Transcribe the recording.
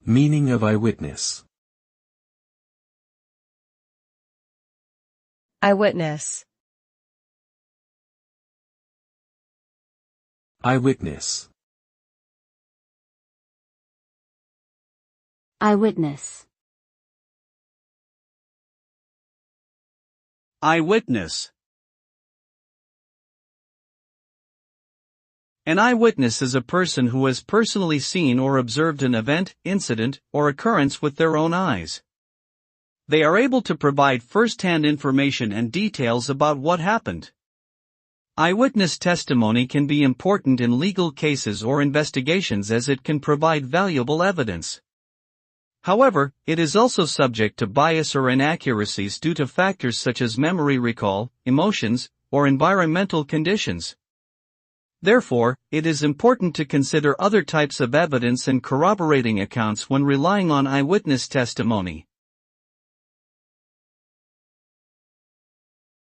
Meaning of eyewitness. Eyewitness. Eyewitness. Eyewitness. Eyewitness. An eyewitness is a person who has personally seen or observed an event, incident, or occurrence with their own eyes. They are able to provide first-hand information and details about what happened. Eyewitness testimony can be important in legal cases or investigations as it can provide valuable evidence. However, it is also subject to bias or inaccuracies due to factors such as memory recall, emotions, or environmental conditions. Therefore, it is important to consider other types of evidence and corroborating accounts when relying on eyewitness testimony.